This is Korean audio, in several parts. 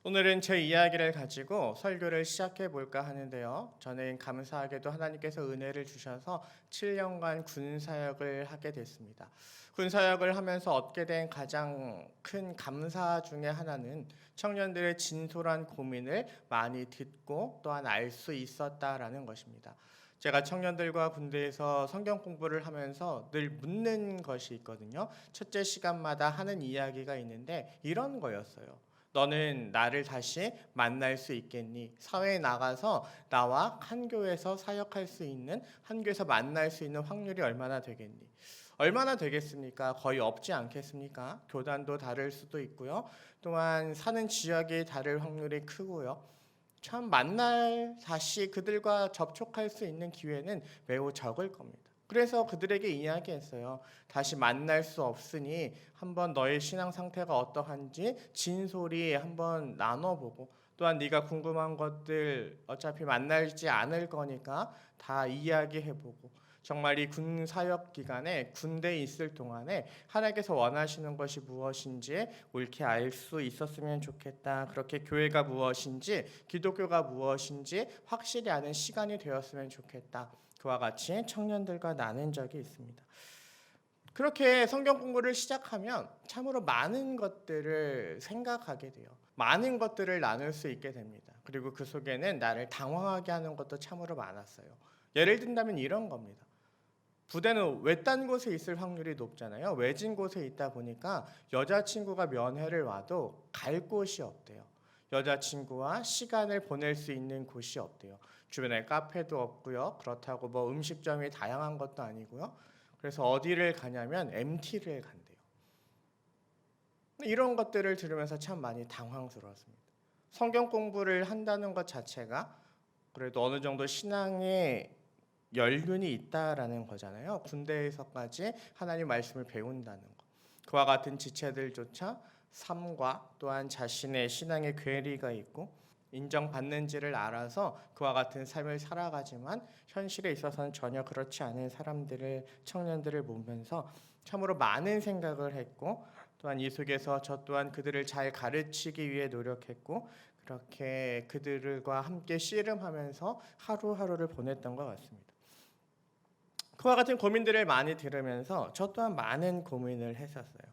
오늘은 제 이야기를 가지고 설교를 시작해 볼까 하는데요. 저는 감사하게도 하나님께서 은혜를 주셔서 7년간 군사역을 하게 됐습니다. 군사역을 하면서 얻게 된 가장 큰 감사 중에 하나는 청년들의 진솔한 고민을 많이 듣고 또한 알 수 있었다라는 것입니다. 제가 청년들과 군대에서 성경 공부를 하면서 늘 묻는 것이 있거든요. 첫째 시간마다 하는 이야기가 있는데 이런 거였어요. 너는 나를 다시 만날 수 있겠니? 사회에 나가서 나와 한 교회에서 사역할 수 있는, 한 교회에서 만날 수 있는 확률이 얼마나 되겠니? 얼마나 되겠습니까? 거의 없지 않겠습니까? 교단도 다를 수도 있고요. 또한 사는 지역이 다를 확률이 크고요. 참 다시 그들과 접촉할 수 있는 기회는 매우 적을 겁니다. 그래서 그들에게 이야기했어요. 다시 만날 수 없으니 한번 너의 신앙 상태가 어떠한지 진솔히 한번 나눠보고 또한 네가 궁금한 것들 어차피 만나지 않을 거니까 다 이야기해보고 정말 이 군 사역 기간에 군대에 있을 동안에 하나님께서 원하시는 것이 무엇인지 옳게 알 수 있었으면 좋겠다. 그렇게 교회가 무엇인지 기독교가 무엇인지 확실히 아는 시간이 되었으면 좋겠다. 그와 같이 청년들과 나눈 적이 있습니다. 그렇게 성경 공부를 시작하면 참으로 많은 것들을 생각하게 돼요. 많은 것들을 나눌 수 있게 됩니다. 그리고 그 속에는 나를 당황하게 하는 것도 참으로 많았어요. 예를 든다면 이런 겁니다. 부대는 외딴 곳에 있을 확률이 높잖아요. 외진 곳에 있다 보니까 여자친구가 면회를 와도 갈 곳이 없대요. 여자친구와 시간을 보낼 수 있는 곳이 없대요. 주변에 카페도 없고요. 그렇다고 뭐 음식점이 다양한 것도 아니고요. 그래서 어디를 가냐면 MT를 간대요. 이런 것들을 들으면서 참 많이 당황스러웠습니다. 성경 공부를 한다는 것 자체가 그래도 어느 정도 신앙의 연륜이 있다라는 거잖아요. 군대에서까지 하나님 말씀을 배운다는 것. 그와 같은 지체들조차 삶과 또한 자신의 신앙의 괴리가 있고 인정받는지를 알아서 그와 같은 삶을 살아가지만 현실에 있어서는 전혀 그렇지 않은 청년들을 보면서 참으로 많은 생각을 했고 또한 이 속에서 저 또한 그들을 잘 가르치기 위해 노력했고 그렇게 그들과 함께 씨름하면서 하루하루를 보냈던 것 같습니다. 그와 같은 고민들을 많이 들으면서 저 또한 많은 고민을 했었어요.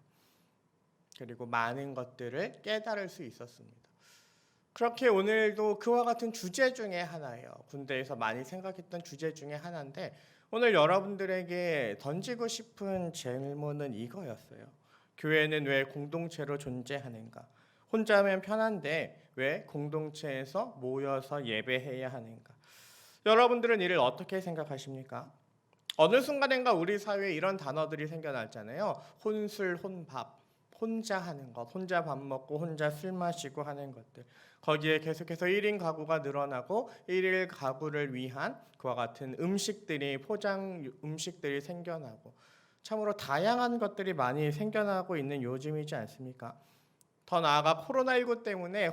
그리고 많은 것들을 깨달을 수 있었습니다. 그렇게 오늘도 그와 같은 주제 중에 하나예요. 군대에서 많이 생각했던 주제 중에 하나인데 오늘 여러분들에게 던지고 싶은 질문은 이거였어요. 교회는 왜 공동체로 존재하는가? 혼자 하면 편한데 왜 공동체에서 모여서 예배해야 하는가? 여러분들은 이를 어떻게 생각하십니까? 어느 순간인가 우리 사회에 이런 단어들이 생겨났잖아요. 혼술, 혼밥, 혼자 하는 것, 혼자 밥 먹고 혼자 술 마시고 하는 것들. 거기에 계속해서 1인 가구가 늘어나고 1일 가구를 위한 그와 같은 포장 음식들이 생겨나고 참으로 다양한 것들이 많이 생겨나고 있는 요즘이지 않습니까? 더 나아가 코로나19 때문에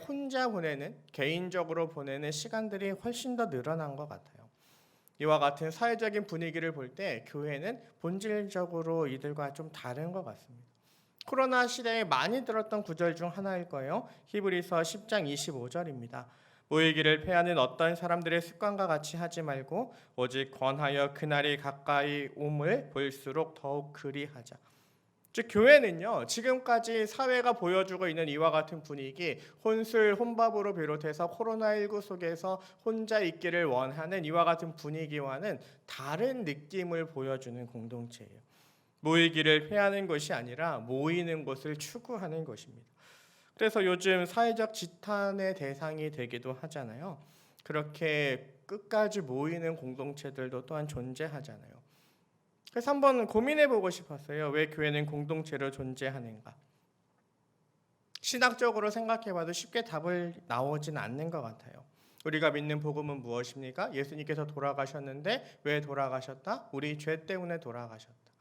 개인적으로 보내는 시간들이 훨씬 더 늘어난 것 같아요. 이와 같은 사회적인 분위기를 볼 때 교회는 본질적으로 이들과 좀 다른 것 같습니다. 코로나 시대에 많이 들었던 구절 중 하나일 거예요. 히브리서 10장 25절입니다. 모이기를 패하는 어떤 사람들의 습관과 같이 하지 말고 오직 권하여 그날이 가까이 옴을 볼수록 더욱 그리하자. 즉 교회는요 지금까지 사회가 보여주고 있는 이와 같은 분위기 혼술 혼밥으로 비롯해서 코로나19 속에서 혼자 있기를 원하는 이와 같은 분위기와는 다른 느낌을 보여주는 공동체예요. 모이기를 피하는 것이 아니라 모이는 것을 추구하는 것입니다. 그래서 요즘 사회적 지탄의 대상이 되기도 하잖아요. 그렇게 끝까지 모이는 공동체들도 또한 존재하잖아요. 그래서 한번 고민해 보고 싶었어요. 왜 교회는 공동체로 존재하는가? 신학적으로 생각해 봐도 쉽게 답을 나오진 않는 것 같아요. 우리가 믿는 복음은 무엇입니까? 예수님께서 돌아가셨는데 왜 돌아가셨다? 우리 죄 때문에 돌아가셨다.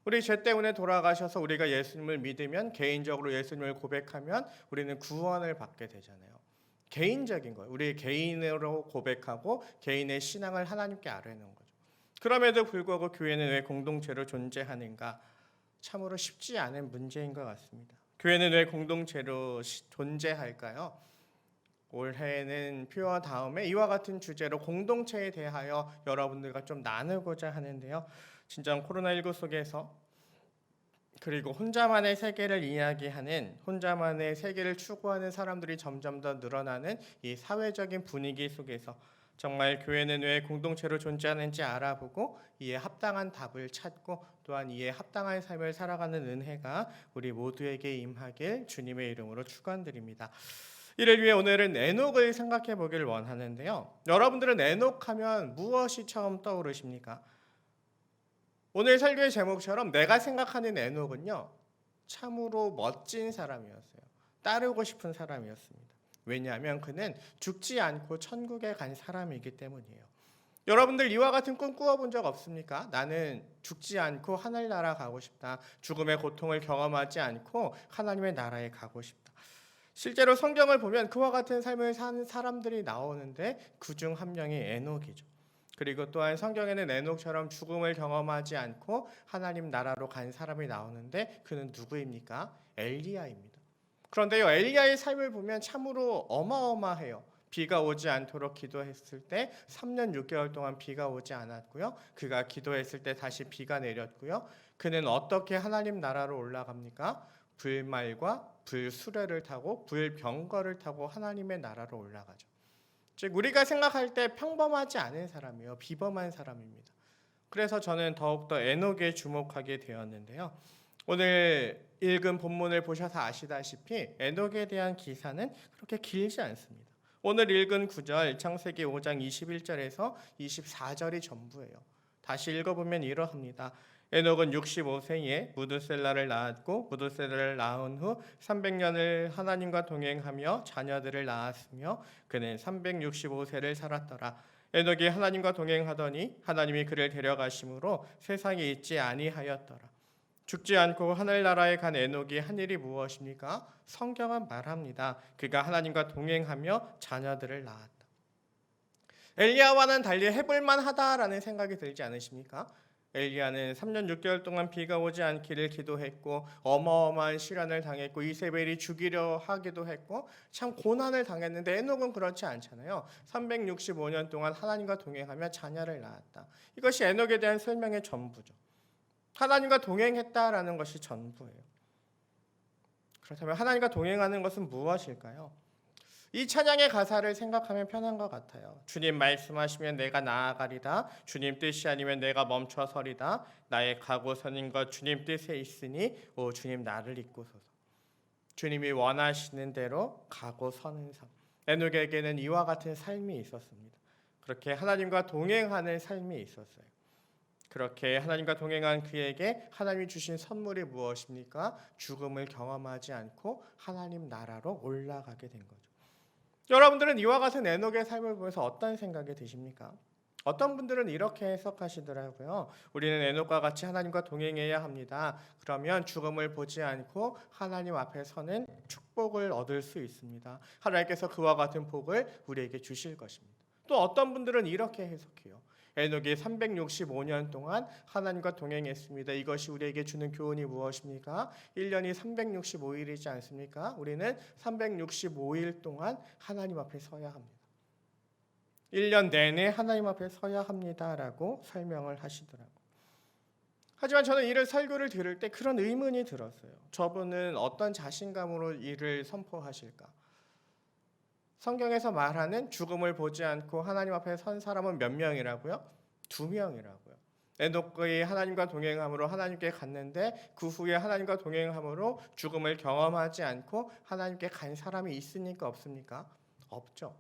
우리 죄 때문에 돌아가셔서 우리가 예수님을 믿으면 개인적으로 예수님을 고백하면 우리는 구원을 받게 되잖아요. 개인적인 거예요. 우리 개인으로 고백하고 개인의 신앙을 하나님께 아뢰는 거죠. 그럼에도 불구하고 교회는 왜 공동체로 존재하는가? 참으로 쉽지 않은 문제인 것 같습니다. 교회는 왜 공동체로 존재할까요? 올해는 표어 다음에 이와 같은 주제로 공동체에 대하여 여러분들과 좀 나누고자 하는데요. 진정 코로나19 속에서 그리고 혼자만의 세계를 이야기하는, 혼자만의 세계를 추구하는 사람들이 점점 더 늘어나는 이 사회적인 분위기 속에서 정말 교회는 왜 공동체로 존재하는지 알아보고 이에 합당한 답을 찾고 또한 이에 합당한 삶을 살아가는 은혜가 우리 모두에게 임하길 주님의 이름으로 축원드립니다. 이를 위해 오늘은 에녹을 생각해 보길 원하는데요. 여러분들은 에녹하면 무엇이 처음 떠오르십니까? 오늘 설교의 제목처럼 내가 생각하는 에녹은요, 참으로 멋진 사람이었어요. 따르고 싶은 사람이었습니다. 왜냐하면 그는 죽지 않고 천국에 간 사람이기 때문이에요. 여러분들 이와 같은 꿈 꾸어본 적 없습니까? 나는 죽지 않고 하늘나라 가고 싶다. 죽음의 고통을 경험하지 않고 하나님의 나라에 가고 싶다. 실제로 성경을 보면 그와 같은 삶을 사는 사람들이 나오는데 그중 한 명이 에녹이죠. 그리고 또한 성경에는 에녹처럼 죽음을 경험하지 않고 하나님 나라로 간 사람이 나오는데 그는 누구입니까? 엘리야입니다. 그런데요, 엘리야의 삶을 보면 참으로 어마어마해요. 비가 오지 않도록 기도했을 때 3년 6개월 동안 비가 오지 않았고요. 그가 기도했을 때 다시 비가 내렸고요. 그는 어떻게 하나님 나라로 올라갑니까? 불말과 불수레를 타고 불병거를 타고 하나님의 나라로 올라가죠. 즉 우리가 생각할 때 평범하지 않은 사람이에요. 비범한 사람입니다. 그래서 저는 더욱더 에녹에 주목하게 되었는데요. 오늘 읽은 본문을 보셔서 아시다시피 에녹에 대한 기사는 그렇게 길지 않습니다. 오늘 읽은 9절 창세기 5장 21절에서 24절이 전부예요. 다시 읽어보면 이러합니다. 에녹은 65세에 무드셀라를 낳았고 무드셀라를 낳은 후 300년을 하나님과 동행하며 자녀들을 낳았으며 그는 365세를 살았더라. 에녹이 하나님과 동행하더니 하나님이 그를 데려가심으로 세상에 있지 아니하였더라. 죽지 않고 하늘나라에 간 에녹이 한 일이 무엇입니까? 성경은 말합니다. 그가 하나님과 동행하며 자녀들을 낳았다. 엘리야와는 달리 해볼만 하다라는 생각이 들지 않으십니까? 엘리야는 3년 6개월 동안 비가 오지 않기를 기도했고 어마어마한 시련을 당했고 이세벨이 죽이려 하기도 했고 참 고난을 당했는데 에녹은 그렇지 않잖아요. 365년 동안 하나님과 동행하며 자녀를 낳았다. 이것이 에녹에 대한 설명의 전부죠. 하나님과 동행했다라는 것이 전부예요. 그렇다면 하나님과 동행하는 것은 무엇일까요? 이 찬양의 가사를 생각하면 편한 것 같아요. 주님 말씀하시면 내가 나아가리다. 주님 뜻이 아니면 내가 멈춰서리다. 나의 가고 서는 것 주님 뜻에 있으니 오 주님 나를 이끄소서. 주님이 원하시는 대로 가고 서는 삶. 에녹에게는 이와 같은 삶이 있었습니다. 그렇게 하나님과 동행하는 삶이 있었어요. 그렇게 하나님과 동행한 그에게 하나님이 주신 선물이 무엇입니까? 죽음을 경험하지 않고 하나님 나라로 올라가게 된 거죠. 여러분들은 이와 같은 에녹의 삶을 보면서 어떤 생각이 드십니까? 어떤 분들은 이렇게 해석하시더라고요. 우리는 에녹과 같이 하나님과 동행해야 합니다. 그러면 죽음을 보지 않고 하나님 앞에 서는 축복을 얻을 수 있습니다. 하나님께서 그와 같은 복을 우리에게 주실 것입니다. 또 어떤 분들은 이렇게 해석해요. 에녹이 365년 동안 하나님과 동행했습니다. 이것이 우리에게 주는 교훈이 무엇입니까? 1년이 365일이지 않습니까? 우리는 365일 동안 하나님 앞에 서야 합니다. 1년 내내 하나님 앞에 서야 합니다라고 설명을 하시더라고요. 하지만 저는 이를 설교를 들을 때 그런 의문이 들었어요. 저분은 어떤 자신감으로 이를 선포하실까? 성경에서 말하는 죽음을 보지 않고 하나님 앞에 선 사람은 몇 명이라고요? 2명이라고요. 에녹이 하나님과 동행함으로 하나님께 갔는데 그 후에 하나님과 동행함으로 죽음을 경험하지 않고 하나님께 간 사람이 있습니까? 없습니까? 없죠.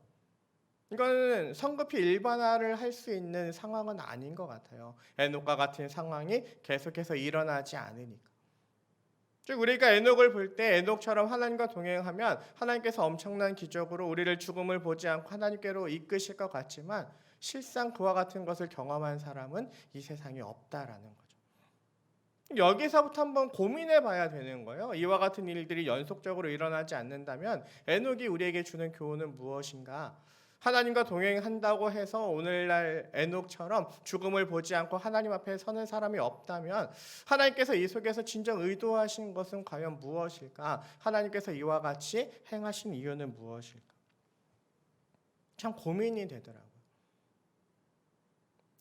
이거는 성급히 일반화를 할 수 있는 상황은 아닌 것 같아요. 에녹과 같은 상황이 계속해서 일어나지 않으니까. 즉 우리가 에녹을 볼 때 에녹처럼 하나님과 동행하면 하나님께서 엄청난 기적으로 우리를 죽음을 보지 않고 하나님께로 이끄실 것 같지만 실상 그와 같은 것을 경험한 사람은 이 세상에 없다라는 거죠. 여기서부터 한번 고민해 봐야 되는 거예요. 이와 같은 일들이 연속적으로 일어나지 않는다면 에녹이 우리에게 주는 교훈은 무엇인가? 하나님과 동행한다고 해서 오늘날 에녹처럼 죽음을 보지 않고 하나님 앞에 서는 사람이 없다면 하나님께서 이 속에서 진정 의도하신 것은 과연 무엇일까? 하나님께서 이와 같이 행하신 이유는 무엇일까? 참 고민이 되더라고요.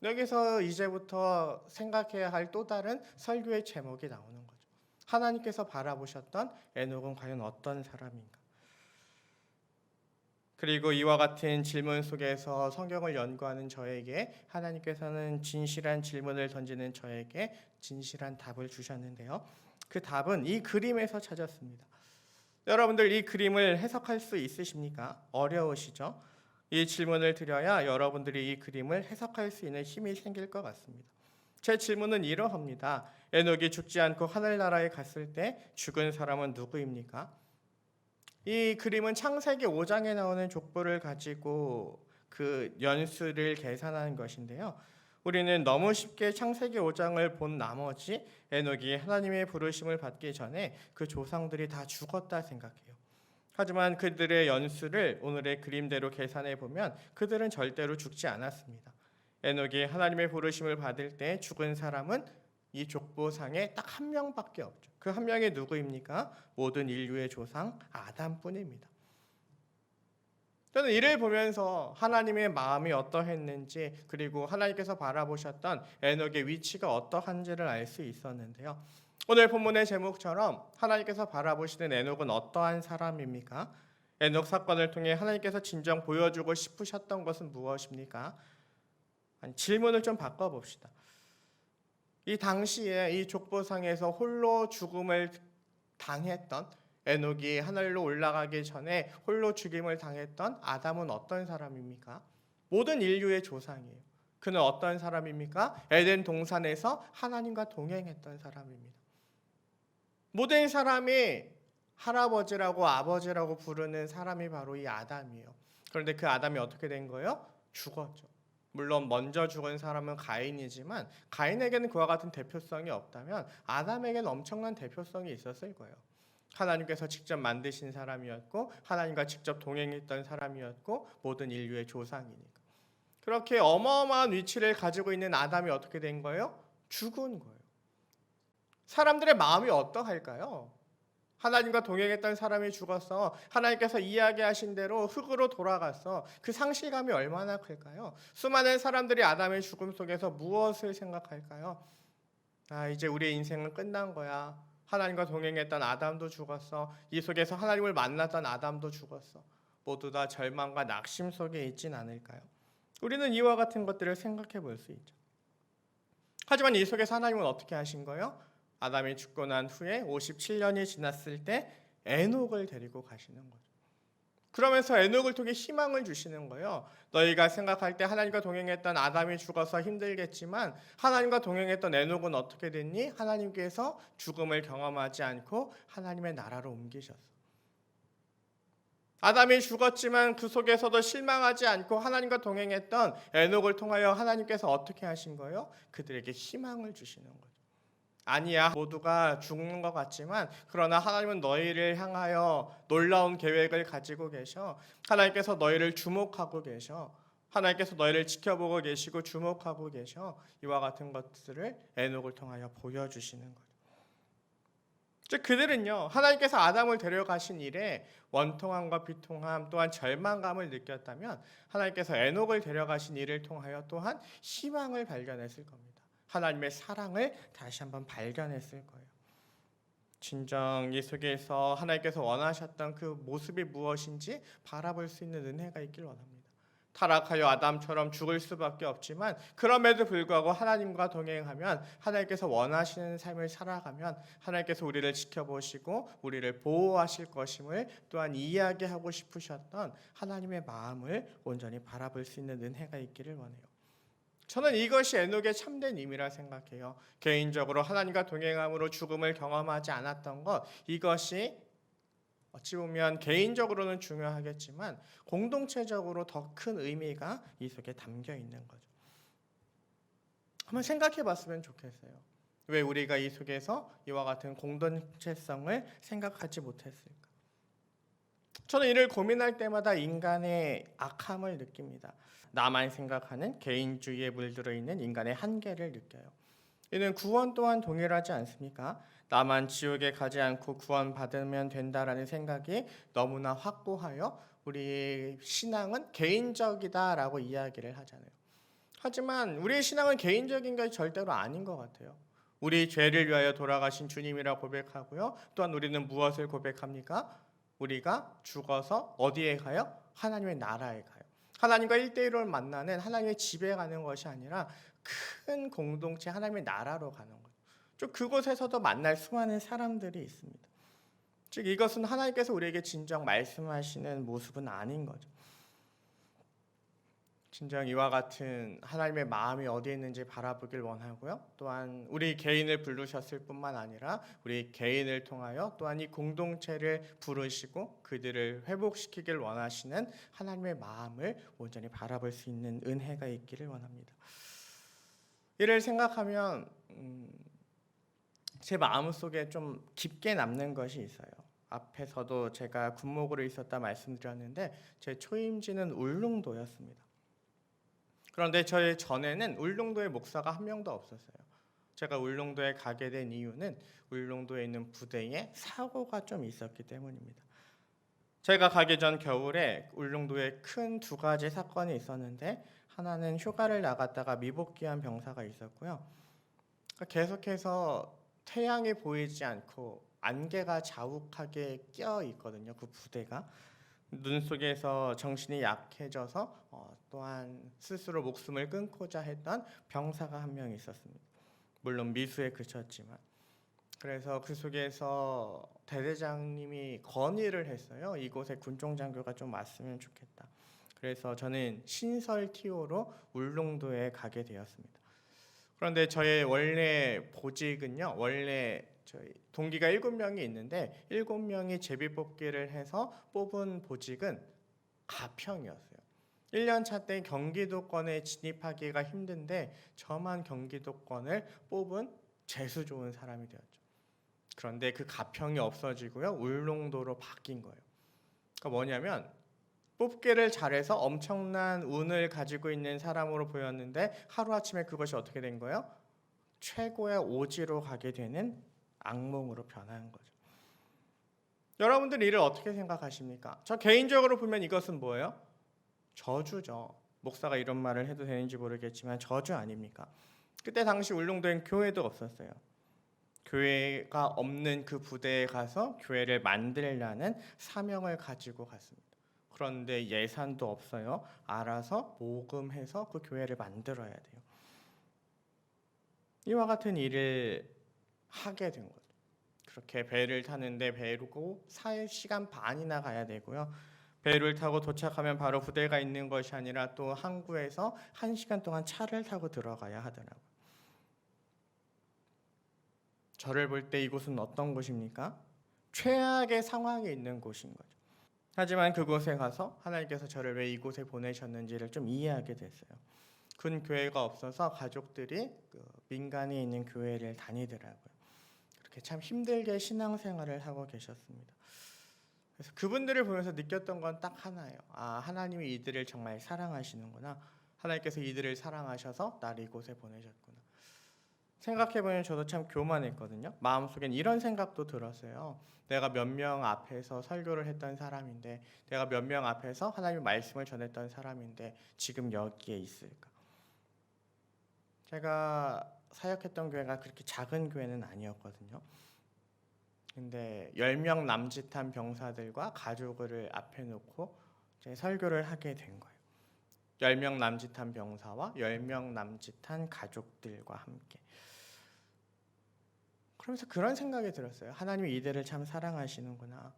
여기서 이제부터 생각해야 할 또 다른 설교의 제목이 나오는 거죠. 하나님께서 바라보셨던 에녹은 과연 어떤 사람인가? 그리고 이와 같은 질문 속에서 성경을 연구하는 저에게 하나님께서는 진실한 질문을 던지는 저에게 진실한 답을 주셨는데요. 그 답은 이 그림에서 찾았습니다. 여러분들 이 그림을 해석할 수 있으십니까? 어려우시죠? 이 질문을 드려야 여러분들이 이 그림을 해석할 수 있는 힘이 생길 것 같습니다. 제 질문은 이러합니다. 에녹이 죽지 않고 하늘나라에 갔을 때 죽은 사람은 누구입니까? 이 그림은 창세기 5장에 나오는 족보를 가지고 그 연수를 계산한 것인데요. 우리는 너무 쉽게 창세기 5장을 본 나머지 에녹이 하나님의 부르심을 받기 전에 그 조상들이 다 죽었다 생각해요. 하지만 그들의 연수를 오늘의 그림대로 계산해 보면 그들은 절대로 죽지 않았습니다. 에녹이 하나님의 부르심을 받을 때 죽은 사람은 이 족보상에 딱 한 명밖에 없죠. 그 한 명이 누구입니까? 모든 인류의 조상 아담뿐입니다. 저는 이를 보면서 하나님의 마음이 어떠했는지 그리고 하나님께서 바라보셨던 에녹의 위치가 어떠한지를 알 수 있었는데요. 오늘 본문의 제목처럼 하나님께서 바라보시는 에녹은 어떠한 사람입니까? 에녹 사건을 통해 하나님께서 진정 보여주고 싶으셨던 것은 무엇입니까? 질문을 좀 바꿔봅시다. 이 당시에 이 족보상에서 홀로 죽음을 당했던 에녹이 하늘로 올라가기 전에 홀로 죽임을 당했던 아담은 어떤 사람입니까? 모든 인류의 조상이에요. 그는 어떤 사람입니까? 에덴 동산에서 하나님과 동행했던 사람입니다. 모든 사람이 할아버지라고 아버지라고 부르는 사람이 바로 이 아담이에요. 그런데 그 아담이 어떻게 된 거예요? 죽었죠. 물론 먼저 죽은 사람은 가인이지만 가인에게는 그와 같은 대표성이 없다면 아담에게는 엄청난 대표성이 있었을 거예요. 하나님께서 직접 만드신 사람이었고 하나님과 직접 동행했던 사람이었고 모든 인류의 조상이니까. 그렇게 어마어마한 위치를 가지고 있는 아담이 어떻게 된 거예요? 죽은 거예요. 사람들의 마음이 어떠할까요? 하나님과 동행했던 사람이 죽어서 하나님께서 이야기하신 대로 흙으로 돌아가서 그 상실감이 얼마나 클까요? 수많은 사람들이 아담의 죽음 속에서 무엇을 생각할까요? 이제 우리의 인생은 끝난 거야. 하나님과 동행했던 아담도 죽었어. 이 속에서 하나님을 만났던 아담도 죽었어. 모두 다 절망과 낙심 속에 있진 않을까요? 우리는 이와 같은 것들을 생각해 볼 수 있죠. 하지만 이 속에서 하나님은 어떻게 하신 거예요? 아담이 죽고 난 후에 57년이 지났을 때 에녹을 데리고 가시는 거죠. 그러면서 에녹을 통해 희망을 주시는 거예요. 너희가 생각할 때 하나님과 동행했던 아담이 죽어서 힘들겠지만 하나님과 동행했던 에녹은 어떻게 됐니? 하나님께서 죽음을 경험하지 않고 하나님의 나라로 옮기셨어. 아담이 죽었지만 그 속에서도 실망하지 않고 하나님과 동행했던 에녹을 통하여 하나님께서 어떻게 하신 거예요? 그들에게 희망을 주시는 거죠. 아니야, 모두가 죽는 것 같지만 그러나 하나님은 너희를 향하여 놀라운 계획을 가지고 계셔. 하나님께서 너희를 주목하고 계셔. 하나님께서 너희를 지켜보고 계시고 주목하고 계셔. 이와 같은 것들을 에녹을 통하여 보여주시는 거죠. 즉 그들은요, 하나님께서 아담을 데려가신 일에 원통함과 비통함 또한 절망감을 느꼈다면 하나님께서 에녹을 데려가신 일을 통하여 또한 희망을 발견했을 겁니다. 하나님의 사랑을 다시 한번 발견했을 거예요. 진정 이 속에서 하나님께서 원하셨던 그 모습이 무엇인지 바라볼 수 있는 은혜가 있길 원합니다. 타락하여 아담처럼 죽을 수밖에 없지만 그럼에도 불구하고 하나님과 동행하면 하나님께서 원하시는 삶을 살아가면 하나님께서 우리를 지켜보시고 우리를 보호하실 것임을 또한 이야기하고 싶으셨던 하나님의 마음을 온전히 바라볼 수 있는 은혜가 있기를 원해요. 저는 이것이 에녹의 참된 의미라 생각해요. 개인적으로 하나님과 동행함으로 죽음을 경험하지 않았던 것, 이것이 어찌 보면 개인적으로는 중요하겠지만 공동체적으로 더 큰 의미가 이 속에 담겨 있는 거죠. 한번 생각해 봤으면 좋겠어요. 왜 우리가 이 속에서 이와 같은 공동체성을 생각하지 못했을까? 저는 이를 고민할 때마다 인간의 악함을 느낍니다. 나만 생각하는 개인주의에 물들어 있는 인간의 한계를 느껴요. 이는 구원 또한 동일하지 않습니까? 나만 지옥에 가지 않고 구원받으면 된다라는 생각이 너무나 확고하여 우리 신앙은 개인적이다라고 이야기를 하잖아요. 하지만 우리의 신앙은 개인적인 게 절대로 아닌 것 같아요. 우리 죄를 위하여 돌아가신 주님이라 고백하고요. 또한 우리는 무엇을 고백합니까? 우리가 죽어서 어디에 가요? 하나님의 나라에 가요. 하나님과 1대1로 만나는 하나님의 집에 가는 것이 아니라 큰 공동체 하나님의 나라로 가는 거죠. 좀 그곳에서도 만날 수많은 사람들이 있습니다. 즉 이것은 하나님께서 우리에게 진정 말씀하시는 모습은 아닌 거죠. 진정 이와 같은 하나님의 마음이 어디에 있는지 바라보길 원하고요. 또한 우리 개인을 부르셨을 뿐만 아니라 우리 개인을 통하여 또한 이 공동체를 부르시고 그들을 회복시키길 원하시는 하나님의 마음을 온전히 바라볼 수 있는 은혜가 있기를 원합니다. 이를 생각하면 제 마음속에 좀 깊게 남는 것이 있어요. 앞에서도 제가 군목으로 있었다 말씀드렸는데 제 초임지는 울릉도였습니다. 그런데 저희 전에는 울릉도에 목사가 한 명도 없었어요. 제가 울릉도에 가게 된 이유는 울릉도에 있는 부대에 사고가 좀 있었기 때문입니다. 제가 가기 전 겨울에 울릉도에 큰 두 가지 사건이 있었는데 하나는 휴가를 나갔다가 미복귀한 병사가 있었고요. 계속해서 태양이 보이지 않고 안개가 자욱하게 껴 있거든요. 그 부대가. 눈 속에서 정신이 약해져서 또한 스스로 목숨을 끊고자 했던 병사가 한 명 있었습니다. 물론 미수에 그쳤지만. 그래서 그 속에서 대대장님이 건의를 했어요. 이곳에 군종장교가 좀 왔으면 좋겠다. 그래서 저는 신설 TO로 울릉도에 가게 되었습니다. 그런데 저의 원래 보직은요. 원래 저희 동기가 7명이 있는데 7명이 제비뽑기를 해서 뽑은 보직은 가평이었어요. 1년 차 때 경기도권에 진입하기가 힘든데 저만 경기도권을 뽑은 재수 좋은 사람이 되었죠. 그런데 그 가평이 없어지고요. 울릉도로 바뀐 거예요. 그러니까 뭐냐면 뽑기를 잘해서 엄청난 운을 가지고 있는 사람으로 보였는데 하루아침에 그것이 어떻게 된 거예요? 최고의 오지로 가게 되는 악몽으로 변한 거죠. 여러분들 이를 어떻게 생각하십니까? 저 개인적으로 보면 이것은 뭐예요? 저주죠. 목사가 이런 말을 해도 되는지 모르겠지만 저주 아닙니까? 그때 당시 울릉도엔 교회도 없었어요. 교회가 없는 그 부대에 가서 교회를 만들라는 사명을 가지고 갔습니다. 그런데 예산도 없어요. 알아서 모금해서 그 교회를 만들어야 돼요. 이와 같은 일을 하게 된 거죠. 그렇게 배를 타는데 배로고 4시간 반이나 가야 되고요. 배를 타고 도착하면 바로 부대가 있는 것이 아니라 또 항구에서 1시간 동안 차를 타고 들어가야 하더라고요. 저를 볼 때 이곳은 어떤 곳입니까? 최악의 상황에 있는 곳인 거죠. 하지만 그곳에 가서 하나님께서 저를 왜 이곳에 보내셨는지를 좀 이해하게 됐어요. 군 교회가 없어서 가족들이 민간에 있는 교회를 다니더라고요. 그렇게 참 힘들게 신앙생활을 하고 계셨습니다. 그래서 그분들을 보면서 느꼈던 건 딱 하나예요. 아, 하나님이 이들을 정말 사랑하시는구나. 하나님께서 이들을 사랑하셔서 나를 이곳에 보내셨구나. 생각해보면 저도 참 교만했거든요. 마음속엔 이런 생각도 들었어요. 내가 몇 명 앞에서 설교를 했던 사람인데, 내가 몇 명 앞에서 하나님의 말씀을 전했던 사람인데 지금 여기에 있을까? 제가 사역했던 교회가 그렇게 작은 교회는 아니었거든요. 근데 10명 남짓한 병사들과 가족을 앞에 놓고 설교를 하게 된 거예요. 10명 남짓한 병사와 10명 남짓한 가족들과 함께. 그러면서 그런 생각이 들었어요. 하나님이 이들을 참 사랑하시는구나.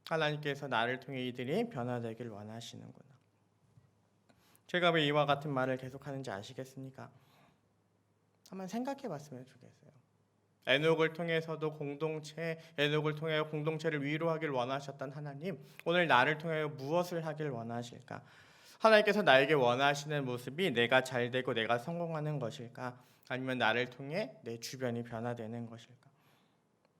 하나님께서 나를 통해 이들이 변화되길 원하시는구나. 제가 왜 이와 같은 말을 계속하는지 아시겠습니까? 한번 생각해 봤으면 좋겠어요. 에녹을 통해서도 에녹을 통해 공동체를 위로하길 원하셨던 하나님, 오늘 나를 통해 무엇을 하길 원하실까? 하나님께서 나에게 원하시는 모습이 내가 잘되고 내가 성공하는 것일까? 아니면 나를 통해 내 주변이 변화되는 것일까?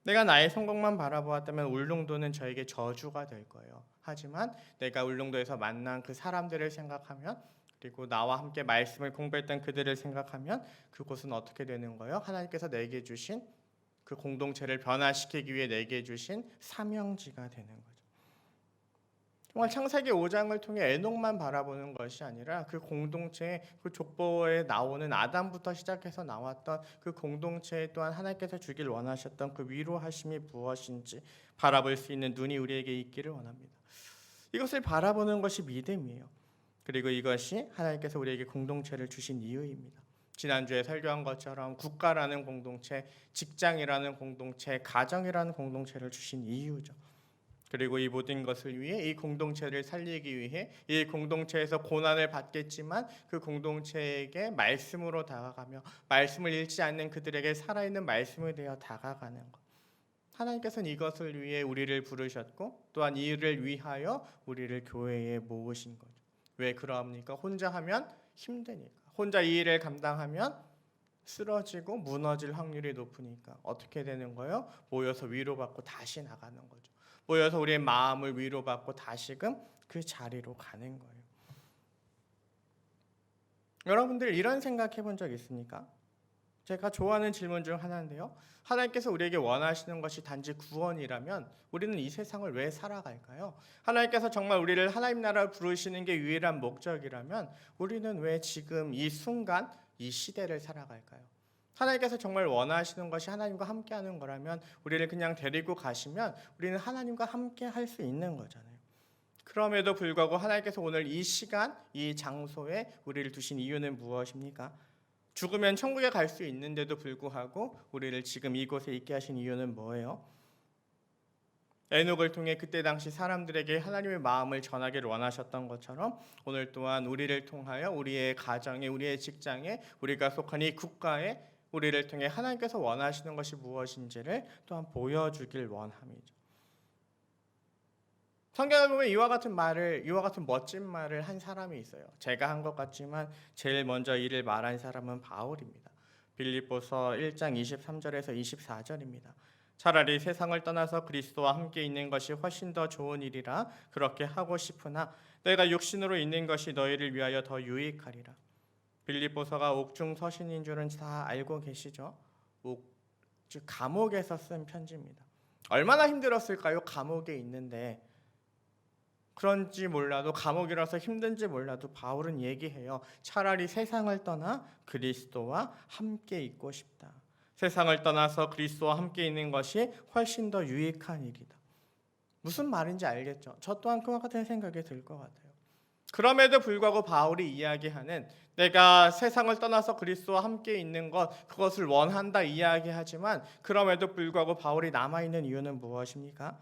내가 나의 성공만 바라보았다면 울릉도는 저에게 저주가 될 거예요. 하지만 내가 울릉도에서 만난 그 사람들을 생각하면, 그리고 나와 함께 말씀을 공부했던 그들을 생각하면 그곳은 어떻게 되는 거예요? 하나님께서 내게 주신 그 공동체를 변화시키기 위해 내게 주신 사명지가 되는 거죠. 정말 창세기 5장을 통해 에녹만 바라보는 것이 아니라 그 공동체, 그 족보에 나오는 아담부터 시작해서 나왔던 그 공동체에 또한 하나님께서 주길 원하셨던 그 위로하심이 무엇인지 바라볼 수 있는 눈이 우리에게 있기를 원합니다. 이것을 바라보는 것이 믿음이에요. 그리고 이것이 하나님께서 우리에게 공동체를 주신 이유입니다. 지난주에 설교한 것처럼 국가라는 공동체, 직장이라는 공동체, 가정이라는 공동체를 주신 이유죠. 그리고 이 모든 것을 위해 이 공동체를 살리기 위해 이 공동체에서 고난을 받겠지만 그 공동체에게 말씀으로 다가가며 말씀을 잃지 않는 그들에게 살아있는 말씀이 되어 다가가는 것. 하나님께서는 이것을 위해 우리를 부르셨고 또한 이를 위하여 우리를 교회에 모으신 거죠. 왜 그러합니까? 혼자 하면 힘드니까. 혼자 이 일을 감당하면 쓰러지고 무너질 확률이 높으니까 어떻게 되는 거예요? 모여서 위로받고 다시 나가는 거죠. 모여서 우리의 마음을 위로받고 다시금 그 자리로 가는 거예요. 여러분들 이런 생각해 본 적 있습니까? 제가 좋아하는 질문 중 하나인데요. 하나님께서 우리에게 원하시는 것이 단지 구원이라면 우리는 이 세상을 왜 살아갈까요? 하나님께서 정말 우리를 하나님 나라로 부르시는 게 유일한 목적이라면 우리는 왜 지금 이 순간 이 시대를 살아갈까요? 하나님께서 정말 원하시는 것이 하나님과 함께하는 거라면 우리를 그냥 데리고 가시면 우리는 하나님과 함께 할 수 있는 거잖아요. 그럼에도 불구하고 하나님께서 오늘 이 시간, 이 장소에 우리를 두신 이유는 무엇입니까? 죽으면 천국에 갈 수 있는데도 불구하고 우리를 지금 이곳에 있게 하신 이유는 뭐예요? 에녹을 통해 그때 당시 사람들에게 하나님의 마음을 전하기를 원하셨던 것처럼 오늘 또한 우리를 통하여 우리의 가정에, 우리의 직장에, 우리가 속한 이 국가에 우리를 통해 하나님께서 원하시는 것이 무엇인지를 또한 보여주길 원함이죠. 성경을 보면 이와 같은 멋진 말을 한 사람이 있어요. 제가 한 것 같지만 제일 먼저 이를 말한 사람은 바울입니다. 빌립보서 1장 23절에서 24절입니다. 차라리 세상을 떠나서 그리스도와 함께 있는 것이 훨씬 더 좋은 일이라 그렇게 하고 싶으나 내가 육신으로 있는 것이 너희를 위하여 더 유익하리라. 빌립보서가 옥중 서신인 줄은 다 알고 계시죠? 즉 감옥에서 쓴 편지입니다. 얼마나 힘들었을까요? 감옥에 있는데. 그런지 몰라도 감옥이라서 힘든지 몰라도 바울은 얘기해요. 차라리 세상을 떠나 그리스도와 함께 있고 싶다. 세상을 떠나서 그리스도와 함께 있는 것이 훨씬 더 유익한 일이다. 무슨 말인지 알겠죠? 저 또한 그와 같은 생각이 들 것 같아요. 그럼에도 불구하고 바울이 이야기하는 내가 세상을 떠나서 그리스도와 함께 있는 것, 그것을 원한다 이야기하지만 그럼에도 불구하고 바울이 남아있는 이유는 무엇입니까?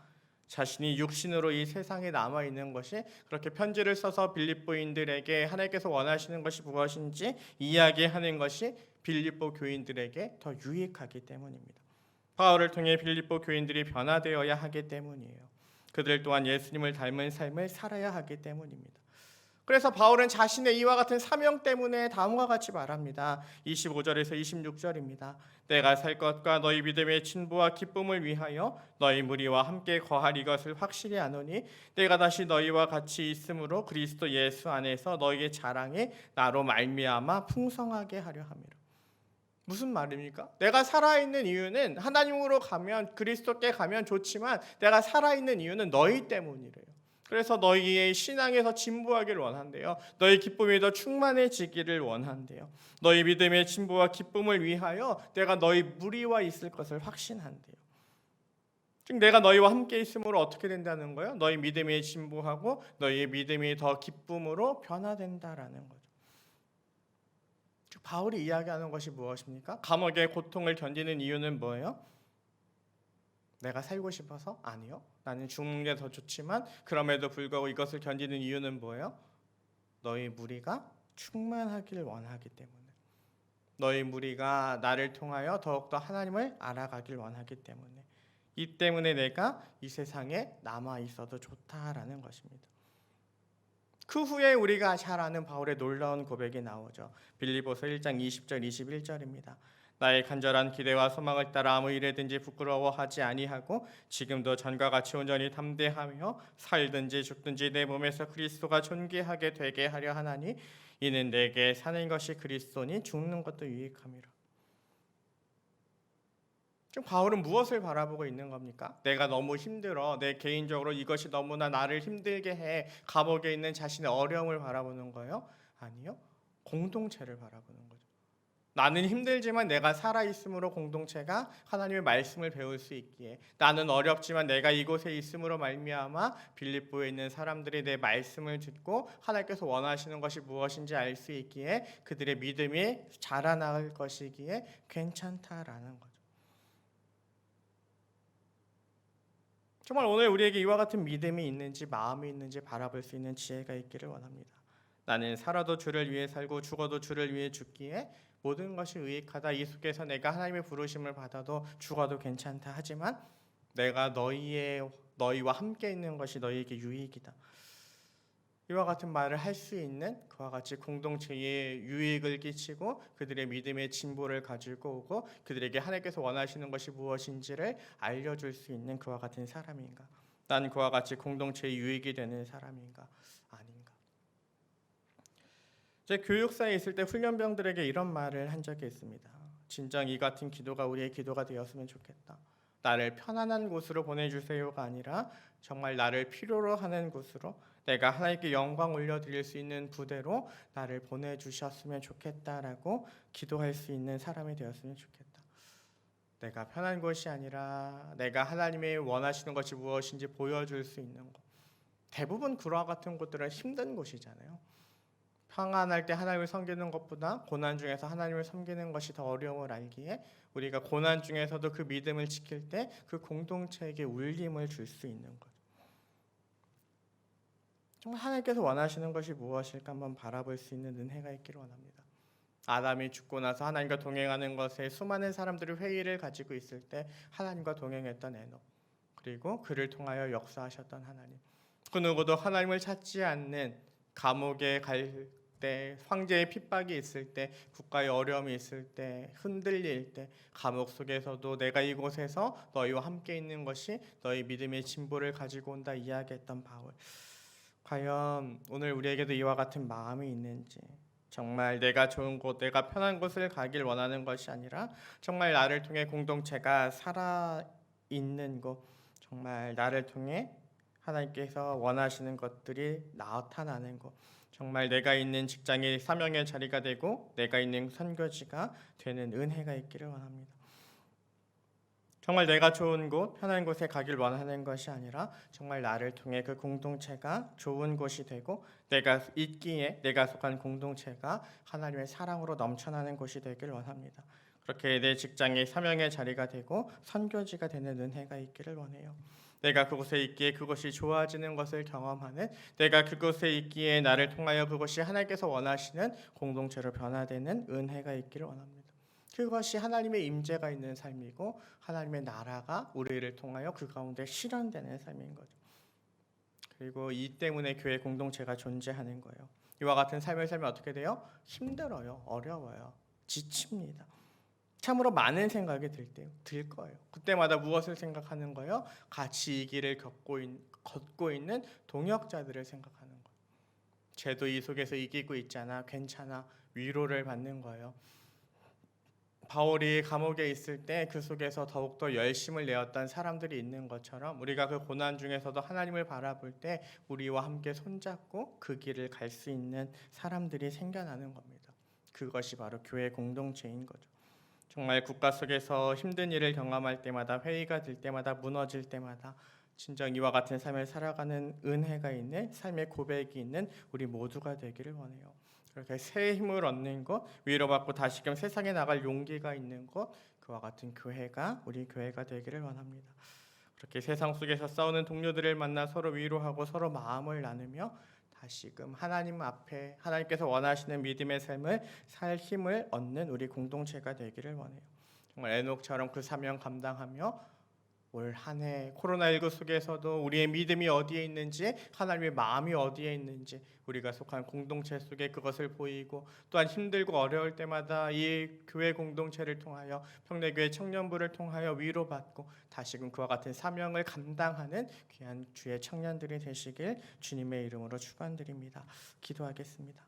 자신이 육신으로 이 세상에 남아있는 것이 그렇게 편지를 써서 빌립보인들에게 하나님께서 원하시는 것이 무엇인지 이야기하는 것이 빌립보 교인들에게 더 유익하기 때문입니다. 바울을 통해 빌립보 교인들이 변화되어야 하기 때문이에요. 그들 또한 예수님을 닮은 삶을 살아야 하기 때문입니다. 그래서 바울은 자신의 이와 같은 사명 때문에 다음과 같이 말합니다. 25절에서 26절입니다. 내가 살 것과 너희 믿음의 진보와 기쁨을 위하여 너희 무리와 함께 거할 이것을 확실히 아노니 내가 다시 너희와 같이 있으므로 그리스도 예수 안에서 너희의 자랑이 나로 말미암아 풍성하게 하려 함이라. 무슨 말입니까? 내가 살아있는 이유는 하나님으로 가면 그리스도께 가면 좋지만 내가 살아있는 이유는 너희 때문이래요. 그래서 너희의 신앙에서 진보하기를 원한대요. 너희 기쁨이 더 충만해지기를 원한대요. 너희 믿음의 진보와 기쁨을 위하여 내가 너희 무리와 있을 것을 확신한대요. 즉 내가 너희와 함께 있으므로 어떻게 된다는 거예요? 너희 믿음이 진보하고 너희의 믿음이 더 기쁨으로 변화된다라는 거죠. 즉 바울이 이야기하는 것이 무엇입니까? 감옥의 고통을 견디는 이유는 뭐예요? 내가 살고 싶어서? 아니요. 나는 죽는 게 더 좋지만 그럼에도 불구하고 이것을 견디는 이유는 뭐예요? 너희 무리가 충만하길 원하기 때문에. 너희 무리가 나를 통하여 더욱더 하나님을 알아가길 원하기 때문에. 이 때문에 내가 이 세상에 남아 있어도 좋다라는 것입니다. 그 후에 우리가 잘 아는 바울의 놀라운 고백이 나오죠. 빌립보서 1장 20절 21절입니다. 나의 간절한 기대와 소망을 따라 아무 일에든지 부끄러워하지 아니하고 지금도 전과 같이 온전히 담대하며 살든지 죽든지 내 몸에서 그리스도가 존귀하게 되게 하려 하나니 이는 내게 사는 것이 그리스도니 죽는 것도 유익함이라. 지금 바울은 무엇을 바라보고 있는 겁니까? 내가 너무 힘들어. 내 개인적으로 이것이 너무나 나를 힘들게 해. 감옥에 있는 자신의 어려움을 바라보는 거예요? 아니요. 공동체를 바라보는 거죠. 나는 힘들지만 내가 살아있음으로 공동체가 하나님의 말씀을 배울 수 있기에, 나는 어렵지만 내가 이곳에 있음으로 말미암아 빌립보에 있는 사람들이 내 말씀을 듣고 하나님께서 원하시는 것이 무엇인지 알 수 있기에 그들의 믿음이 자라나갈 것이기에 괜찮다라는 거죠. 정말 오늘 우리에게 이와 같은 믿음이 있는지 마음이 있는지 바라볼 수 있는 지혜가 있기를 원합니다. 나는 살아도 주를 위해 살고 죽어도 주를 위해 죽기에 모든 것이 유익하다. 이 속에서 내가 하나님의 부르심을 받아도 죽어도 괜찮다. 하지만 내가 너희와 함께 있는 것이 너희에게 유익이다. 이와 같은 말을 할 수 있는, 그와 같이 공동체에 유익을 끼치고 그들의 믿음의 진보를 가지고 오고 그들에게 하나님께서 원하시는 것이 무엇인지를 알려줄 수 있는 그와 같은 사람인가? 난 그와 같이 공동체에 유익이 되는 사람인가? 아닌가? 제 교육사에 있을 때 훈련병들에게 이런 말을 한 적이 있습니다. 진정 이 같은 기도가 우리의 기도가 되었으면 좋겠다. 나를 편안한 곳으로 보내주세요가 아니라 정말 나를 필요로 하는 곳으로, 내가 하나님께 영광 올려드릴 수 있는 부대로 나를 보내주셨으면 좋겠다라고 기도할 수 있는 사람이 되었으면 좋겠다. 내가 편한 곳이 아니라 내가 하나님의 원하시는 것이 무엇인지 보여줄 수 있는 곳. 대부분 그와 같은 곳들은 힘든 곳이잖아요. 평안할 때 하나님을 섬기는 것보다 고난 중에서 하나님을 섬기는 것이 더 어려움을 알기에 우리가 고난 중에서도 그 믿음을 지킬 때 그 공동체에게 울림을 줄 수 있는 것. 정말 하나님께서 원하시는 것이 무엇일까 한번 바라볼 수 있는 은혜가 있기를 원합니다. 아담이 죽고 나서 하나님과 동행하는 것에 수많은 사람들이 회의를 가지고 있을 때 하나님과 동행했던 에녹, 그리고 그를 통하여 역사하셨던 하나님, 그 누구도 하나님을 찾지 않는, 감옥에 갈 때, 황제의 핍박이 있을 때, 국가의 어려움이 있을 때, 흔들릴 때, 감옥 속에서도 내가 이곳에서 너희와 함께 있는 것이 너희 믿음의 진보를 가지고 온다 이야기했던 바울. 과연 오늘 우리에게도 이와 같은 마음이 있는지, 정말 내가 좋은 곳, 내가 편한 곳을 가길 원하는 것이 아니라 정말 나를 통해 공동체가 살아있는 곳, 정말 나를 통해 하나님께서 원하시는 것들이 나타나는 곳, 정말 내가 있는 직장이 사명의 자리가 되고 내가 있는 선교지가 되는 은혜가 있기를 원합니다. 정말 내가 좋은 곳, 편한 곳에 가길 원하는 것이 아니라 정말 나를 통해 그 공동체가 좋은 곳이 되고 내가 있기에 내가 속한 공동체가 하나님의 사랑으로 넘쳐나는 곳이 되길 원합니다. 그렇게 내 직장이 사명의 자리가 되고 선교지가 되는 은혜가 있기를 원해요. 내가 그곳에 있기에 그것이 좋아지는 것을 경험하는, 내가 그곳에 있기에 나를 통하여 그것이 하나님께서 원하시는 공동체로 변화되는 은혜가 있기를 원합니다. 그것이 하나님의 임재가 있는 삶이고 하나님의 나라가 우리를 통하여 그 가운데 실현되는 삶인 거죠. 그리고 이 때문에 교회 공동체가 존재하는 거예요. 이와 같은 삶을 살면 어떻게 돼요? 힘들어요. 어려워요. 지칩니다. 참으로 많은 생각이 들 거예요. 그때마다 무엇을 생각하는 거예요? 같이 이 길을 걷고 있는 동역자들을 생각하는 거예요. 쟤도 이 속에서 이기고 있잖아. 괜찮아. 위로를 받는 거예요. 바울이 감옥에 있을 때 그 속에서 더욱더 열심을 내었던 사람들이 있는 것처럼 우리가 그 고난 중에서도 하나님을 바라볼 때 우리와 함께 손잡고 그 길을 갈 수 있는 사람들이 생겨나는 겁니다. 그것이 바로 교회 공동체인 거죠. 정말 국가 속에서 힘든 일을 경험할 때마다, 회의가 될 때마다, 무너질 때마다 진정 이와 같은 삶을 살아가는 은혜가 있는, 삶의 고백이 있는 우리 모두가 되기를 원해요. 그렇게 새 힘을 얻는 것, 위로받고 다시금 세상에 나갈 용기가 있는 것, 그와 같은 교회가 우리 교회가 되기를 원합니다. 그렇게 세상 속에서 싸우는 동료들을 만나 서로 위로하고 서로 마음을 나누며 다시금 하나님 앞에 하나님께서 원하시는 믿음의 삶을 살 힘을 얻는 우리 공동체가 되기를 원해요. 정말 에녹처럼 그 사명 감당하며 올 한 해 코로나19 속에서도 우리의 믿음이 어디에 있는지, 하나님의 마음이 어디에 있는지 우리가 속한 공동체 속에 그것을 보이고, 또한 힘들고 어려울 때마다 이 교회 공동체를 통하여, 평내교회 청년부를 통하여 위로받고 다시금 그와 같은 사명을 감당하는 귀한 주의 청년들이 되시길 주님의 이름으로 축원드립니다. 기도하겠습니다.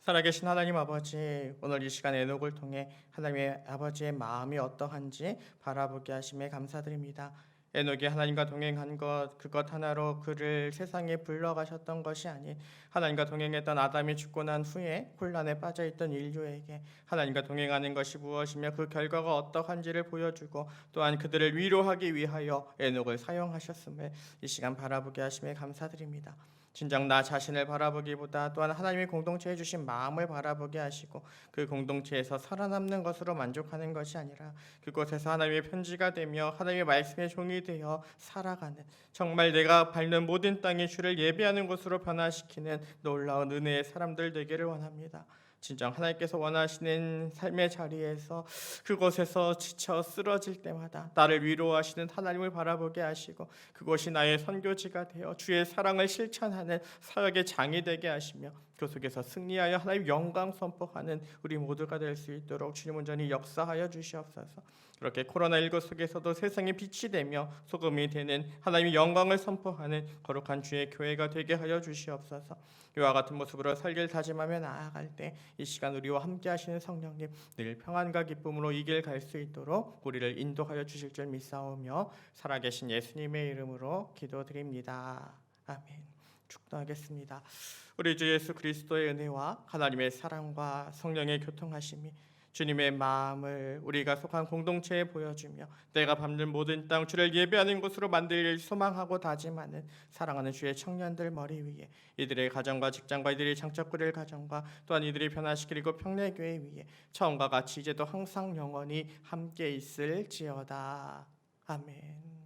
살아계신 하나님 아버지, 오늘 이 시간 에녹을 통해 하나님의 아버지의 마음이 어떠한지 바라보게 하심에 감사드립니다. 에녹이 하나님과 동행한 것, 그것 하나로 그를 세상에 불러가셨던 것이 아닌 하나님과 동행했던 아담이 죽고 난 후에 혼란에 빠져있던 인류에게 하나님과 동행하는 것이 무엇이며 그 결과가 어떠한지를 보여주고 또한 그들을 위로하기 위하여 에녹을 사용하셨음을 이 시간 바라보게 하심에 감사드립니다. 진정 나 자신을 바라보기보다 또한 하나님의 공동체에 주신 마음을 바라보게 하시고 그 공동체에서 살아남는 것으로 만족하는 것이 아니라 그곳에서 하나님의 편지가 되며 하나님의 말씀의 종이 되어 살아가는, 정말 내가 밟는 모든 땅에 주를 예배하는 곳으로 변화시키는 놀라운 은혜의 사람들 되기를 원합니다. 진정 하나님께서 원하시는 삶의 자리에서 그곳에서 지쳐 쓰러질 때마다 나를 위로하시는 하나님을 바라보게 하시고 그곳이 나의 선교지가 되어 주의 사랑을 실천하는 사역의 장이 되게 하시며 그 속에서 승리하여 하나님 영광 선포하는 우리 모두가 될 수 있도록 주님 온전히 역사하여 주시옵소서. 그렇게 코로나19 속에서도 세상의 빛이 되며 소금이 되는 하나님의 영광을 선포하는 거룩한 주의 교회가 되게 하여 주시옵소서. 이와 같은 모습으로 살길 다짐하며 나아갈 때 이 시간 우리와 함께 하시는 성령님 늘 평안과 기쁨으로 이 길 갈 수 있도록 우리를 인도하여 주실 줄 믿사오며 살아계신 예수님의 이름으로 기도드립니다. 아멘. 축도하겠습니다. 우리 주 예수 그리스도의 은혜와 하나님의 사랑과 성령의 교통하심이 주님의 마음을 우리가 속한 공동체에 보여주며 내가 밟는 모든 땅 주를 예배하는 곳으로 만들길 소망하고 다짐하는 사랑하는 주의 청년들 머리 위에 이들의 가정과 직장과 이들이 장차 꾸릴 가정과 또한 이들이 변화시키고 평내교회 위에 처음과 같이 이제도 항상 영원히 함께 있을지어다. 아멘.